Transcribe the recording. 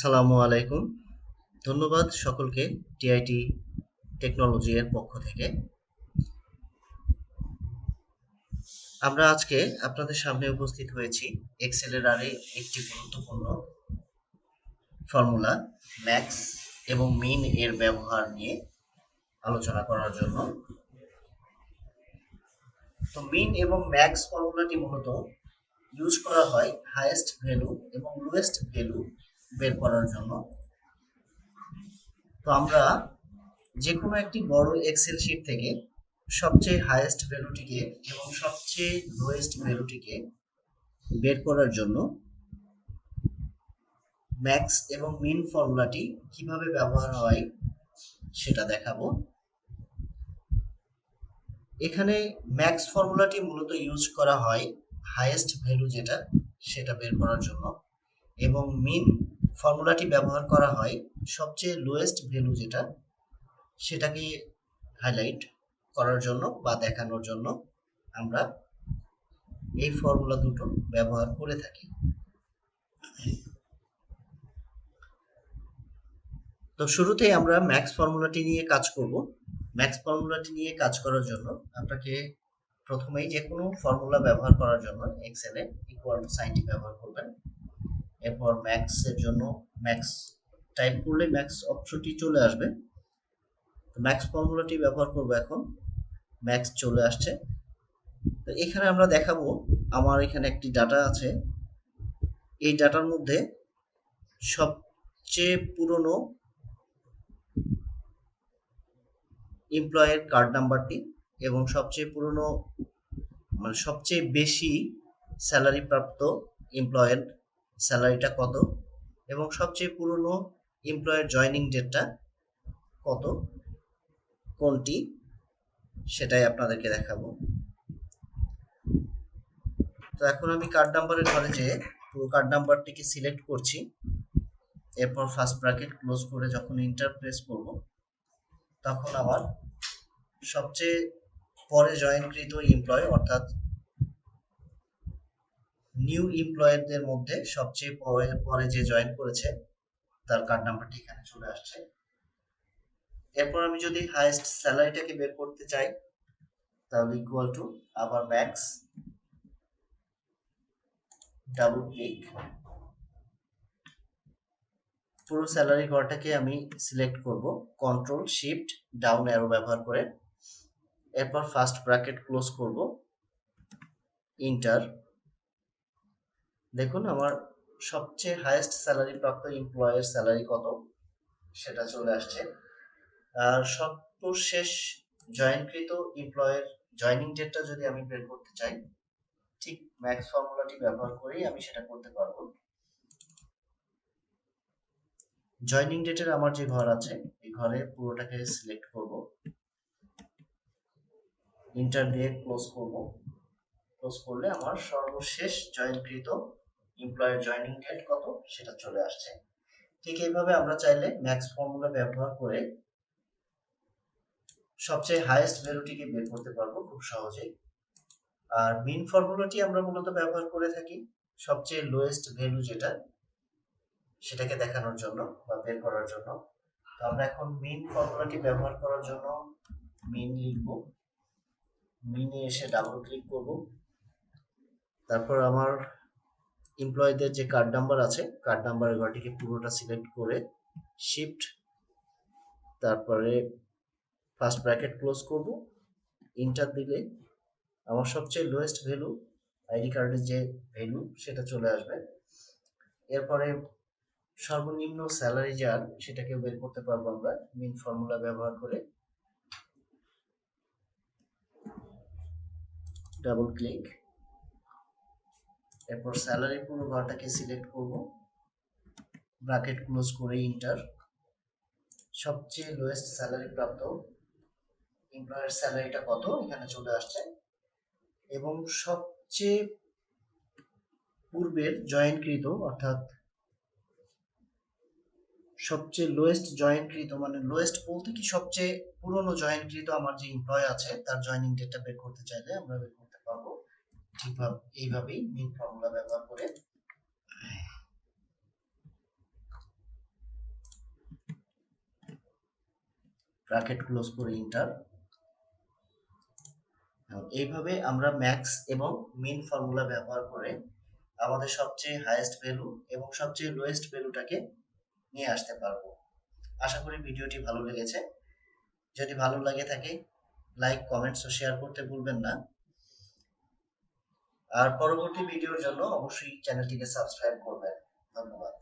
আসসালামু আলাইকুম। ধন্যবাদ সকলকে টিআইটি টেকনোলজি এর পক্ষ থেকে। আমরা আজকে আপনাদের সামনে উপস্থিত হয়েছি এক্সেলের একটি গুরুত্বপূর্ণ ফর্মুলা ম্যাক্স এবং মিন এর ব্যবহার নিয়ে আলোচনা করার জন্য। তো মিন এবং ম্যাক্স ফর্মুলাটি মূলত ইউজ করা হয় হাইয়েস্ট ভ্যালু এবং লোয়েস্ট ভ্যালু বের করার জন্য। তো আমরা যে কোনো একটি বড় এক্সেল শিট থেকে সবচেয়ে হাইয়েস্ট ভ্যালুটিকে এবং সবচেয়ে লোয়েস্ট ভ্যালুটিকে বের করার জন্য ম্যাক্স এবং মিন ফর্মুলাটি কিভাবে ব্যবহার হয় সেটা দেখাবো। এখানে ম্যাক্স ফর্মুলাটি মূলত ইউজ করা হয় হাইয়েস্ট ভ্যালু যেটা সেটা বের করার জন্য, এবং মিন ফর্মুলাটি ব্যবহার করা হয় সবচেয়ে লোয়েস্ট ভ্যালু যেটা সেটাকে হাইলাইট করার জন্য বা দেখানোর জন্য আমরা এই ফর্মুলা দুটো ব্যবহার করে থাকি। তো শুরুতেই আমরা ম্যাক্স ফর্মুলাটি নিয়ে কাজ করব। ম্যাক্স ফর্মুলাটি নিয়ে কাজ করার জন্য আপনাকে প্রথমেই যে কোনো ফর্মুলা ব্যবহার করার জন্য এক্সেলে ইকুয়াল টু সাইনটি ব্যবহার করবেন। এরপর ম্যাক্স এর জন্য ম্যাক্স টাইপ করলে ম্যাক্স অপশনটি চলে আসবে। তো ম্যাক্স ফর্মুলাটি ব্যবহার করব। এখন ম্যাক্স চলে আসছে। তো এখানে আমরা দেখাবো আমার এখানে একটি ডাটা আছে। এই ডাটার মধ্যে সবচেয়ে পুরনো এমপ্লয়ের কার্ড নাম্বারটি এবং সবচেয়ে পুরনো মানে সবচেয়ে বেশি স্যালারি প্রাপ্ত এমপ্লয়ের স্যালারিটা কত এবং সবচেয়ে পুরনো এমপ্লয়ের জয়নিং ডেটটা কত, কোনটি সেটাই আপনাদেরকে দেখাবো। তো এখন আমি কার্ড নাম্বারের ঘরে যেয়ে পুরো কার্ড নাম্বারটিকে সিলেক্ট করছি। এরপর ফার্স্ট ব্র্যাকেট ক্লোজ করে যখন এন্টার প্রেস করব তখন আমার সবচেয়ে পরে জয়েনকৃত এমপ্লয় অর্থাৎ নিউ এমপ্লয়ারদের মধ্যে সবচেয়ে পরে যে জয়েন করেছে তার কার্ড নাম্বারটি এখানে চলে আসছে। এরপর আমি যদি হাইয়েস্ট স্যালারিটাকে বের করতে চাই তাহলে ইকুয়াল টু আবার ম্যাক্স, ডাবল ক্লিক, পুরো স্যালারি ঘরটাকে আমি সিলেক্ট করব কন্ট্রোল শিফট ডাউন অ্যারো ব্যবহার করে। এরপর ফার্স্ট ব্র্যাকেট ক্লোজ করব, ইন্টার। দেখুন আমার সবচেয়ে হাইয়েস্ট স্যালারি প্রাপ্ত এমপ্লয়ের স্যালারি কত সেটা চলে আসছে। আর সর্বশেষ জয়েনকৃত এমপ্লয়ের জয়নিং ডেটটা যদি আমি বের করতে চাই ঠিক ম্যাক্স ফর্মুলাটি ব্যবহার করেই আমি সেটা করতে পারবো। জয়নিং ডেটের আমার যে ঘর আছে এই ঘরে পুরোটাকে সিলেক্ট করব, ইন্টার দিয়ে ক্লোজ করব। ক্লোজ করলে আমার সর্বশেষ জয়েনকৃত এমপ্লয়ের জয়নিং ডেট কত সেটা চলে আসছে। ঠিক এইভাবে আমরা চাইলে ম্যাক্স ফর্মুলা ব্যবহার করে সবচেয়ে হাইয়েস্ট ভ্যালুটিকে বের করতে পারবো খুব সহজেই। আর মিন ফর্মুলাটি আমরা মূলত ব্যবহার করে থাকি সবচেয়ে লোয়েস্ট ভ্যালু যেটা সেটাকে দেখানোর জন্য বা বের করার জন্য। তো আমরা এখন মিন ফর্মুলাটি ব্যবহার করার জন্য মিন লিখব, মিনে এসে ডাবল ক্লিক করব। তারপর আমার এমপ্লয়ীদের যে কার্ড নাম্বার আছে কার্ড নাম্বারের ঘরটিকে পুরোটা সিলেক্ট করে শিফট তারপরে ফার্স্ট ব্র্যাকেট ক্লোজ করব, ইন্টার দিলে আমার সবচেয়ে লোয়েস্ট ভ্যালু আইডি কার্ডের যে ভ্যালু সেটা চলে আসবে। এরপরে সর্বনিম্ন স্যালারি যার সেটাকে বের করতে পারবো আমরা মিন ফর্মুলা ব্যবহার করে। ডাবল ক্লিক, এরপর স্যালারি পুরো ঘরটাকে সিলেক্ট করব, ব্র্যাকেট ক্লোজ করে ইন্টার। সবচেয়ে লোয়েস্ট স্যালারি প্রাপ্ত এমপ্লয়ের স্যালারিটা কত এখানে চলে আসছে এবং সবচেয়ে পূর্বের জয়েনকৃত অর্থাৎ সবচেয়ে লোয়েস্ট জয়েনকৃত মানে লোয়েস্ট বলতে কি সবচেয়ে পুরনো জয়েনকৃত আমার যে এমপ্লয় আছে তার জয়েনিং ডেটটা বের করতে চাইলে আমরা বের করতে পারবো ঠিকভাবে এইভাবেই মিন ফর্মুলা ব্যবহার করে। ব্র্যাকেট ক্লোজ করে ইন্টার। এইভাবে আমরা ম্যাক্স এবং মিন ফর্মুলা ব্যবহার করে আমাদের সবচেয়ে হাইয়েস্ট ভ্যালু এবং সবচেয়ে লোয়েস্ট ভ্যালুটাকে নিয়ে আসতে পারবো। আশা করি ভিডিওটি ভালো লেগেছে। যদি ভালো লাগে থাকে লাইক, কমেন্টস ও শেয়ার করতে ভুলবেন না। আর পরবর্তী ভিডিওর জন্য অবশ্যই চ্যানেলটিকে সাবস্ক্রাইব করবেন। ধন্যবাদ।